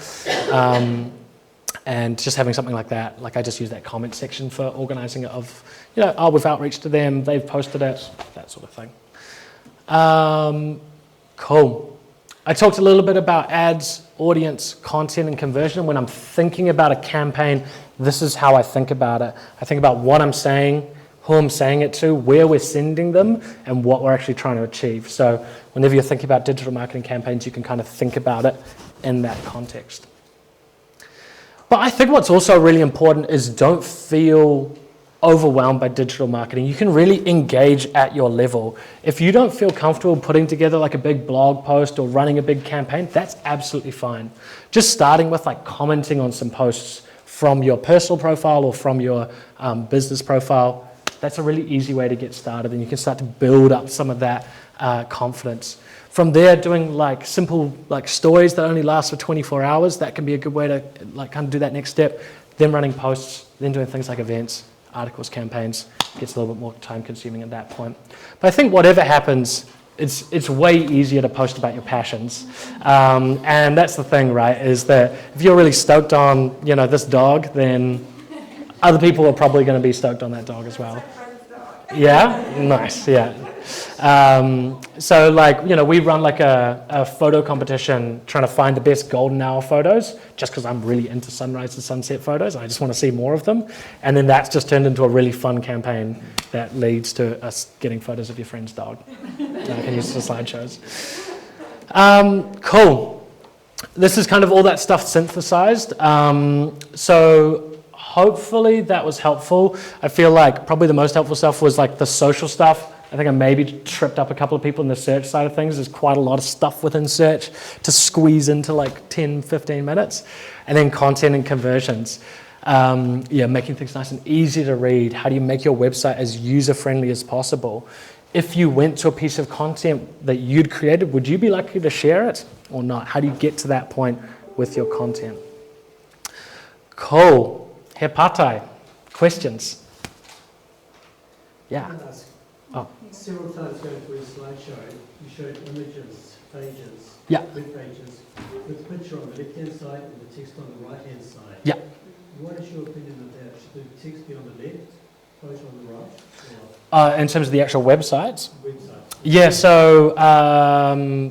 And just having something like that, like I just use that comment section for organizing it of, we've outreached to them, they've posted it, that sort of thing. Cool. I talked a little bit about ads, audience, content, and conversion. When I'm thinking about a campaign, this is how I think about it. I think about what I'm saying, who I'm saying it to, where we're sending them, and what we're actually trying to achieve. So whenever you're thinking about digital marketing campaigns, you can kind of think about it in that context. But I think what's also really important is don't feel overwhelmed by digital marketing. You can really engage at your level. If you don't feel comfortable putting together like a big blog post or running a big campaign, that's absolutely fine. Just starting with like commenting on some posts from your personal profile or from your business profile, that's a really easy way to get started, and you can start to build up some of that confidence. From there, doing like simple like stories that only last for 24 hours, that can be a good way to like kind of do that next step. Then running posts, then doing things like events, articles, campaigns, gets a little bit more time consuming at that point. But I think whatever happens, it's way easier to post about your passions. And that's the thing, right, is that if you're really stoked on, this dog, then other people are probably going to be stoked on that dog as well. Yeah? Nice, yeah. So like, we run like a photo competition trying to find the best golden hour photos, just because I'm really into sunrise and sunset photos. I just want to see more of them. And then that's just turned into a really fun campaign that leads to us getting photos of your friend's dog. I can use the slideshows. Cool. this is kind of all that stuff synthesized. So hopefully that was helpful. I feel like probably the most helpful stuff was like the social stuff. I think I maybe tripped up a couple of people in the search side of things. There's quite a lot of stuff within search to squeeze into like 10, 15 minutes. And then content and conversions. Making things nice and easy to read. How do you make your website as user-friendly as possible? If you went to a piece of content that you'd created, would you be likely to share it or not? How do you get to that point with your content? Cool. Hepatai. Questions? Yeah. Oh. Several times going through a slideshow, you showed images, pages, Yeah. web pages, with the picture on the left-hand side and the text on the right-hand side. Yeah. What is your opinion of that? Should the text be on the left, photo on the right? Or In terms of the actual websites? website? Yeah, so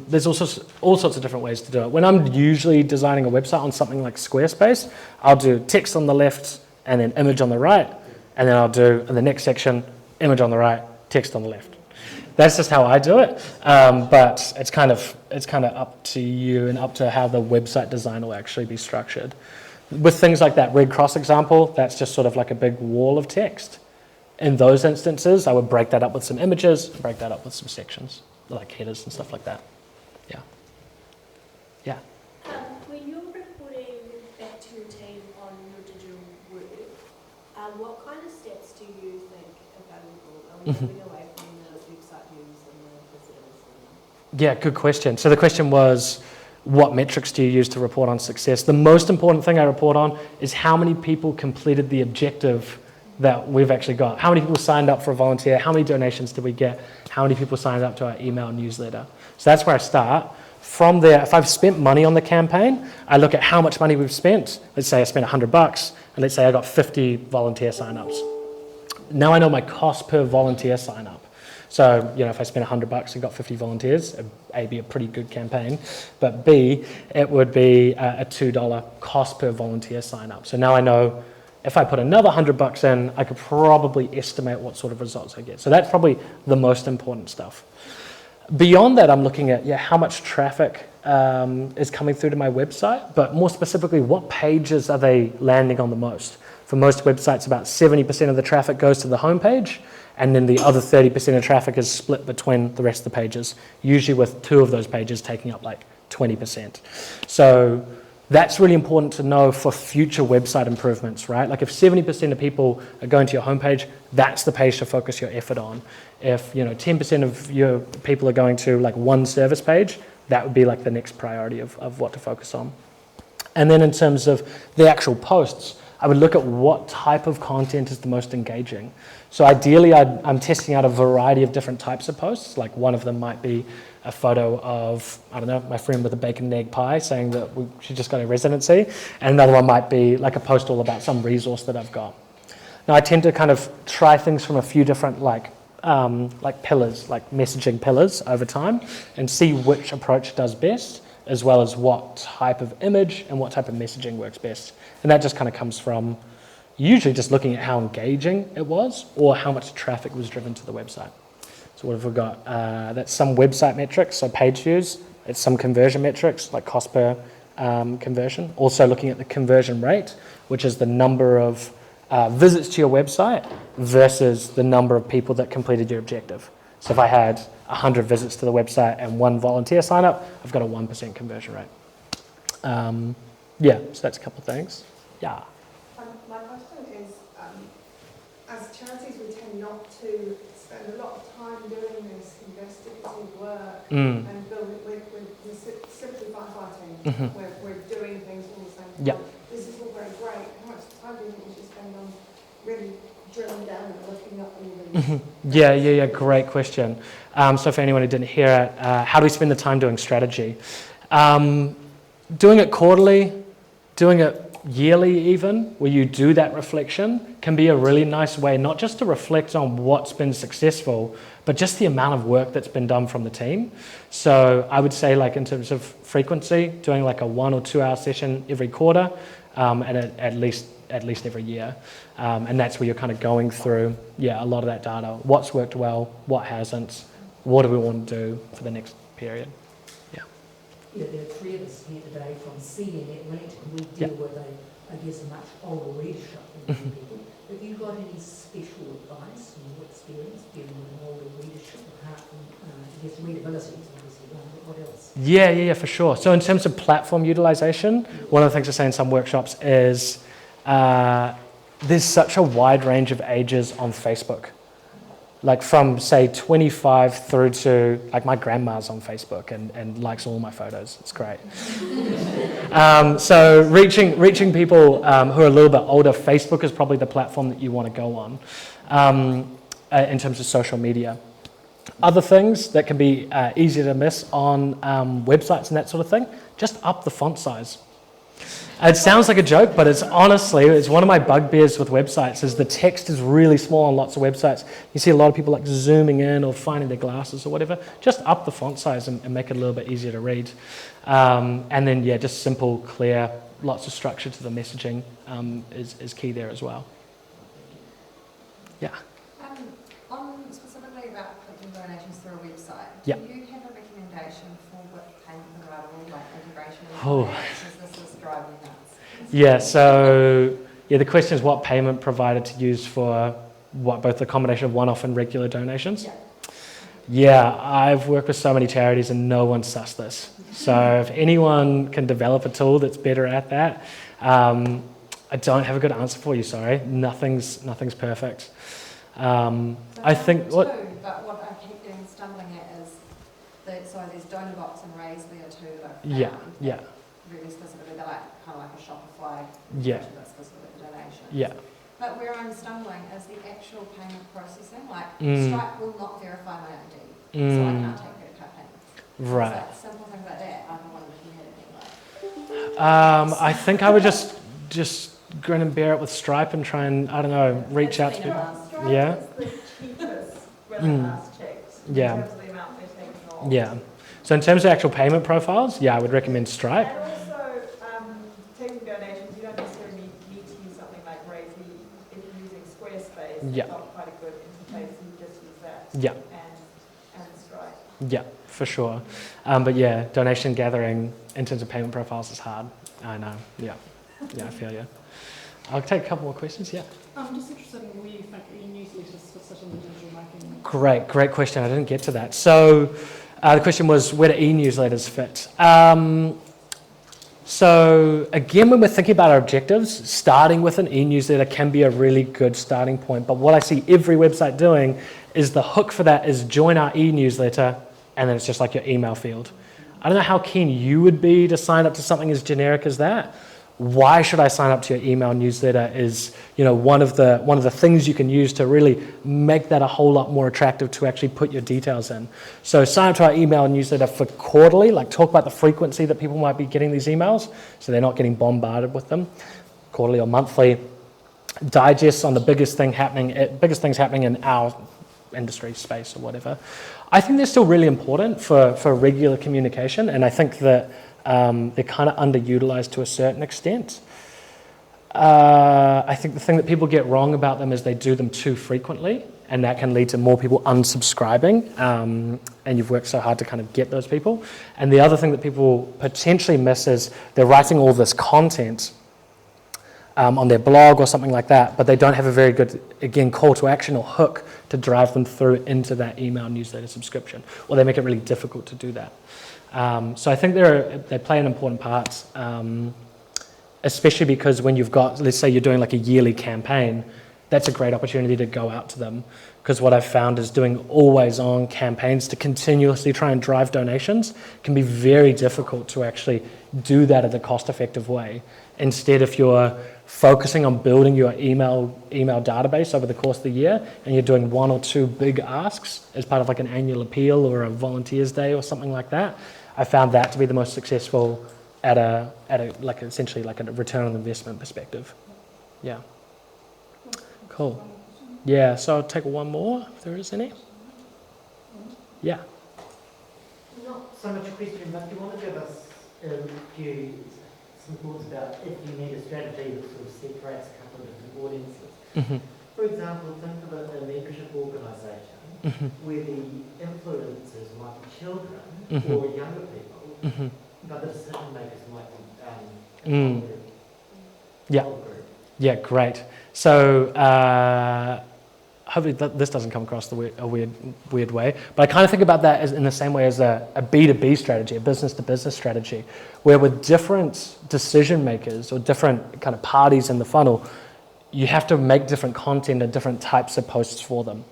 there's all sorts of different ways to do it. When I'm usually designing a website on something like Squarespace, I'll do text on the left and then image on the right, and then I'll do in the next section, image on the right, text on the left. That's just how I do it, but it's kind of up to you and up to how the website design will actually be structured. With things like that Red Cross example, that's just sort of like a big wall of text. In those instances, I would break that up with some images, break that up with some sections, like headers and stuff like that. Yeah. Yeah. When you're reporting back to your team on your digital work, what kind of steps do you think are valuable? Are we moving away from the website views and the visitors? Yeah, good question. So the question was, what metrics do you use to report on success? The most important thing I report on is how many people completed the objective that we've actually got. How many people signed up for a volunteer? How many donations did we get? How many people signed up to our email newsletter? So that's where I start. From there, if I've spent money on the campaign, I look at how much money we've spent. Let's say I spent $100, and let's say I got 50 volunteer signups. Now I know my cost per volunteer sign up. So, if I spent $100 and got 50 volunteers, it'd A, be a pretty good campaign, but B, it would be a $2 cost per volunteer sign up. So now I know if I put another $100 in, I could probably estimate what sort of results I get. So that's probably the most important stuff. Beyond that, I'm looking at how much traffic is coming through to my website, but more specifically, what pages are they landing on the most? For most websites, about 70% of the traffic goes to the homepage, and then the other 30% of traffic is split between the rest of the pages, usually with 2 of those pages taking up like 20%. So that's really important to know for future website improvements, right? Like if 70% of people are going to your homepage, that's the page to focus your effort on. If 10% of your people are going to like one service page, that would be like the next priority of what to focus on. And then in terms of the actual posts, I would look at what type of content is the most engaging. So ideally, I'm testing out a variety of different types of posts. Like one of them might be a photo of, I don't know, my friend with a bacon and egg pie saying that she just got a residency. And another one might be like a post all about some resource that I've got. Now I tend to kind of try things from a few different like pillars, like messaging pillars over time, and see which approach does best, as well as what type of image and what type of messaging works best. And that just kind of comes from usually just looking at how engaging it was or how much traffic was driven to the website. So what have we got? That's some website metrics, so page views. It's some conversion metrics, like cost per conversion. Also looking at the conversion rate, which is the number of visits to your website versus the number of people that completed your objective. So if I had 100 visits to the website and 1 volunteer sign up, I've got a 1% conversion rate. So that's a couple of things. Yeah. My question is, as charities, we tend not to spend a lot of time doing this investigative work and building. We're simply firefighting. We're doing things all the same time. Yeah. This is all very great. How much time do you think we should spend on really drilling down and looking up all these? Yeah. Great question. So for anyone who didn't hear it, how do we spend the time doing strategy? Doing it quarterly, doing it yearly even, where you do that reflection, can be a really nice way, not just to reflect on what's been successful, but just the amount of work that's been done from the team. So I would say, like in terms of frequency, doing like a 1 or 2 hour session every quarter, and at least every year. And that's where you're kind of going through, a lot of that data. What's worked well, what hasn't, what do we want to do for the next period? there are three of us here today from CNN Wellington. We deal with a much older readership than many people. Have you got any special advice from your experience dealing with an older readership, apart from, readability is obviously one, but what else? Yeah, for sure. So in terms of platform utilization, one of the things I say in some workshops is there's such a wide range of ages on Facebook. Like from, say, 25 through to, like, my grandma's on Facebook and likes all my photos. It's great. So reaching people who are a little bit older, Facebook is probably the platform that you want to go on in terms of social media. Other things that can be easier to miss on websites and that sort of thing, just up the font size. It sounds like a joke, but it's one of my bugbears with websites is the text is really small on lots of websites. You see a lot of people like zooming in or finding their glasses or whatever. Just up the font size and make it a little bit easier to read. And then, just simple, clear, lots of structure to the messaging is key there as well. Yeah. On specifically about collecting donations through a website, do you have a recommendation for what payment provider, like integration? This is driving me nuts. Yeah, so the question is what payment provider to use for what, both the combination of one-off and regular donations? Yeah, I've worked with so many charities and no one's sussed this. So if anyone can develop a tool that's better at that, I don't have a good answer for you, sorry. Nothing's perfect. I think but what I keep getting stumbling at is there's donor box and raise there too that I've found. Really specifically, they're kind of like a Shopify version that's specific to donations. Yeah. But where I'm stumbling is the actual payment processing. Like Stripe will not verify my ID, so I can't take credit card payment. Right. Like simple things like that. I don't want to hear anything like. I think I would just grin and bear it with Stripe and try and, I don't know, reach out to people. Stripe is the cheapest when I last checked in terms of the amount they take off. Yeah. So in terms of actual payment profiles, I would recommend Stripe. And also, taking donations, you don't necessarily need to use something like Raise. If you're using Squarespace, it's not quite a good interface, you just use that. And Stripe. Yeah, for sure. Donation gathering in terms of payment profiles is hard. I know. Yeah, I feel you. I'll take a couple more questions. Yeah. I'm just interested in where you think e-newsletters fit in the digital marketing. Great question. I didn't get to that. So the question was, where do e-newsletters fit? So again, when we're thinking about our objectives, starting with an e-newsletter can be a really good starting point. But what I see every website doing is the hook for that is join our e-newsletter, and then it's just like your email field. I don't know how keen you would be to sign up to something as generic as that. Why should I sign up to your email newsletter is, one of the things you can use to really make that a whole lot more attractive to actually put your details in. So sign up to our email newsletter for quarterly, like talk about the frequency that people might be getting these emails, so they're not getting bombarded with them, quarterly or monthly. Digests on the biggest things happening in our industry space or whatever. I think they're still really important for regular communication, and I think that they're kind of underutilized to a certain extent. I think the thing that people get wrong about them is they do them too frequently, and that can lead to more people unsubscribing, and you've worked so hard to kind of get those people. And the other thing that people potentially miss is they're writing all this content on their blog or something like that, but they don't have a very good, again, call to action or hook to drive them through into that email newsletter subscription, or they make it really difficult to do that. So I think they play an important part, especially because when you've got, let's say you're doing like a yearly campaign, that's a great opportunity to go out to them. Because what I've found is doing always on campaigns to continuously try and drive donations can be very difficult to actually do that in a cost-effective way. Instead, if you're focusing on building your email database over the course of the year, and you're doing one or two big asks as part of like an annual appeal or a volunteers day or something like that, I found that to be the most successful at a like essentially like a return on investment perspective. Yeah. Cool. Yeah. So I'll take one more if there is any. Yeah. Not so much a question, but do you want to give us some thoughts about if you need a strategy that sort of separates a couple of different audiences? Mm-hmm. For example, think of a membership organisation where the influencers might be children or younger people, But the decision makers might Mm. group. Yeah. Whole group. Yeah, great. So hopefully this doesn't come across a weird way, but I kind of think about that as in the same way as a B2B strategy, a business-to-business strategy, where with different decision makers or different kind of parties in the funnel, you have to make different content and different types of posts for them.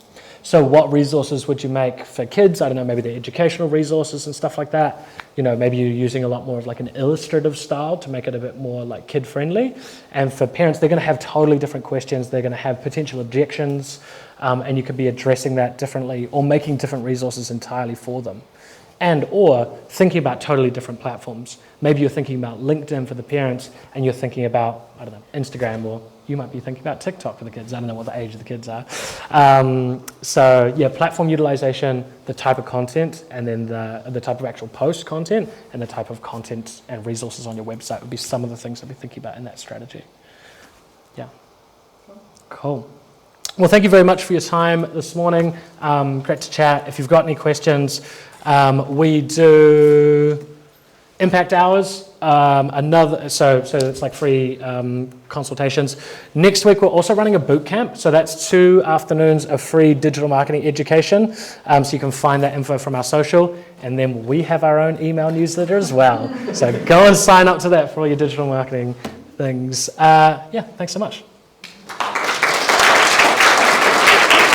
So what resources would you make for kids? I don't know, maybe the educational resources and stuff like that. You know, maybe you're using a lot more of like an illustrative style to make it a bit more like kid-friendly. And for parents, they're going to have totally different questions. They're going to have potential objections, and you could be addressing that differently or making different resources entirely for them. And or thinking about totally different platforms. Maybe you're thinking about LinkedIn for the parents and you're thinking about, I don't know, Instagram, or you might be thinking about TikTok for the kids. I don't know what the age of the kids are. So yeah, platform utilization, the type of content, and then the type of actual post content, and the type of content and resources on your website would be some of the things I'd be thinking about in that strategy. Yeah. Cool. Well, thank you very much for your time this morning. Great to chat. If you've got any questions, we do impact hours. So it's like free consultations. Next week we're also running a boot camp. So that's 2 afternoons of free digital marketing education. So you can find that info from our social. And then we have our own email newsletter as well. So go and sign up to that for all your digital marketing things. Yeah, thanks so much.